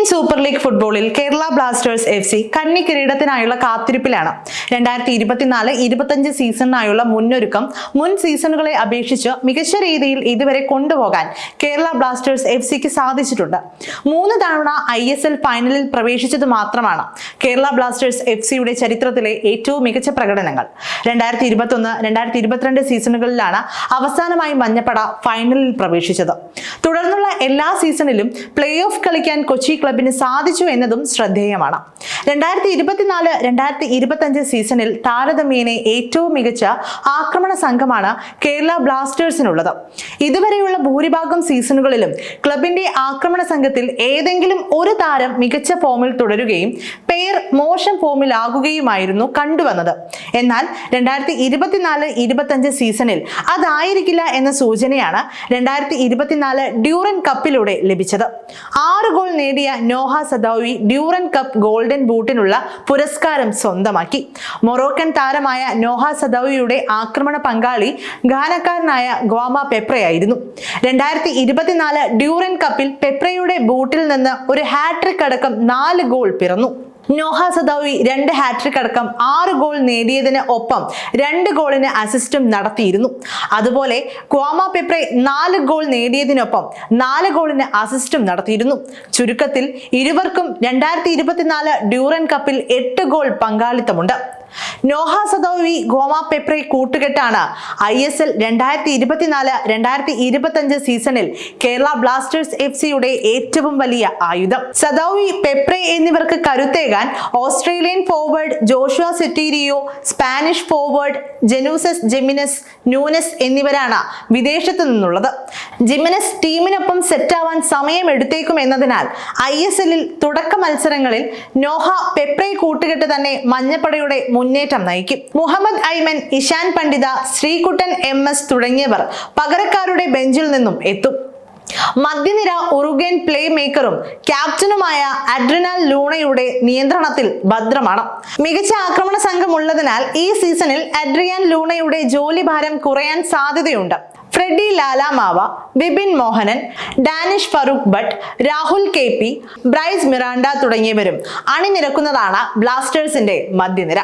Super league ഫുട്ബോളിൽ Kerala Blasters FC കന്നി കിരീടത്തിനായുള്ള കാത്തിരിപ്പിലാണ്. 2024-25 സീസണിനായുള്ള മുന്നൊരുക്കം മുൻ സീസണുകളെ അപേക്ഷിച്ച് മികച്ച രീതിയിൽ ഇതുവരെ കൊണ്ടുപോകാൻ കേരള ബ്ലാസ്റ്റേഴ്സ് FCക്ക് സാധിച്ചിട്ടുണ്ട്. 3 തവണ ISL ഫൈനലിൽ പ്രവേശിച്ചത് മാത്രമാണ് കേരള ബ്ലാസ്റ്റേഴ്സ് FCയുടെ ചരിത്രത്തിലെ ഏറ്റവും മികച്ച പ്രകടനങ്ങൾ. 2021-2022 സീസണുകളിലാണ് അവസാനമായി മഞ്ഞപ്പട ഫൈനലിൽ പ്രവേശിച്ചത്. തുടർന്നുള്ള എല്ലാ സീസണിലും പ്ലേ ഓഫ് കളിക്കാൻ കൊച്ചി ക്ലബിന് സാധിച്ചു എന്നതും ശ്രദ്ധേയമാണ്. 2024-2025 സീസണിൽ താരതമ്യേന ഏറ്റവും മികച്ച ആക്രമണ സംഘമാണ് കേരള ബ്ലാസ്റ്റേഴ്സിനുള്ളത്. ഇതുവരെയുള്ള ഭൂരിഭാഗം സീസണുകളിലും ക്ലബിന്റെ ആക്രമണ സംഘത്തിൽ ഏതെങ്കിലും ഒരു താരം മികച്ച ഫോമിൽ തുടരുകയും പേർ മോശം ഫോമിലാകുകയുമായിരുന്നു കണ്ടുവന്നത്. എന്നാൽ 2024-25 സീസണിൽ അതായിരിക്കില്ല എന്ന സൂചനയാണ് 2024 ഡ്യൂറൻ കപ്പിലൂടെ ലഭിച്ചത്. 6 ഗോൾ നേടിയ നോഹ സദൌയി ഡ്യൂറൻ കപ്പ് ഗോൾഡൻ ബൂട്ടിനുള്ള പുരസ്കാരം സ്വന്തമാക്കി. മൊറോക്കൻ താരമായ നോഹ സദൌയിയുടെ ആക്രമണ പങ്കാളി ഘാനക്കാരനായ ഗ്വാമ പെപ്രയായിരുന്നു. 2024 ഡ്യൂറൻ കപ്പിൽ പെപ്രയുടെ ബൂട്ടിൽ നിന്ന് ഒരു ഹാട്രിക് അടക്കം 4 ഗോൾ പിറന്നു. നോഹ സദൌയി 2 ഹാട്രിക് അടക്കം 6 ഗോൾ നേടിയതിന് ഒപ്പം 2 ഗോളിന് അസിസ്റ്റും നടത്തിയിരുന്നു. അതുപോലെ ക്വാമ പെപ്രെ 4 ഗോൾ നേടിയതിനൊപ്പം 4 ഗോളിന് അസിസ്റ്റും നടത്തിയിരുന്നു. ചുരുക്കത്തിൽ ഇരുവർക്കും 2024 ഡ്യൂറൻ കപ്പിൽ 8 ഗോൾ പങ്കാളിത്തമുണ്ട്. നോഹ സദൌയി ഗോമ പെപ്രെ കൂട്ടുകെട്ടാണ് ISL 2024-2025 സീസണിൽ കേരള ബ്ലാസ്റ്റേഴ്സ് FCയുടെ ഏറ്റവും വലിയ ആയുധം. സദൌയി, പെപ്രെ എന്നിവർക്ക് കരുത്തേകാൻ Australian forward Joshua Sotirio, Spanish forward ജെനൂസസ് ജെമിനസ് ന്യൂനസ് എന്നിവരാണ് വിദേശത്ത് നിന്നുള്ളത്. ജിമിനസ് ടീമിനൊപ്പം സെറ്റാവാൻ സമയമെടുത്തേക്കും എന്നതിനാൽ ISLൽ തുടക്ക മത്സരങ്ങളിൽ നോഹ പെപ്രെ കൂട്ടുകെട്ട് തന്നെ മഞ്ഞപ്പടയുടെ മുന്നേറ്റം നയിക്കും. മുഹമ്മദ് ഐമൻ, ഇഷാൻ പണ്ഡിത, ശ്രീകുട്ടൻ MS തുടങ്ങിയവർ പകരക്കാരുടെ ബെഞ്ചിൽ നിന്നും എത്തും. മധ്യനിര ഉറുഗ്വൻ പ്ലേ മേക്കറും ക്യാപ്റ്റനുമായ അഡ്രിനാൽ ലൂണയുടെ നിയന്ത്രണത്തിൽ ഭദ്രമാണ്. മികച്ച ആക്രമണ സംഘം ഉള്ളതിനാൽ ഈ സീസണിൽ അഡ്രിയാൻ ലൂണയുടെ ജോലിഭാരം കുറയാൻ സാധ്യതയുണ്ട്. ഫ്രെഡി ലാലാമാവ, ബിബിൻ മോഹനൻ, ഡാനിഷ് ഫറൂഖ് ഭട്ട്, രാഹുൽ KP, ബ്രൈസ് മിറാണ്ട തുടങ്ങിയവരും അണിനിരക്കുന്നതാണ് ബ്ലാസ്റ്റേഴ്സിന്റെ മധ്യനിര.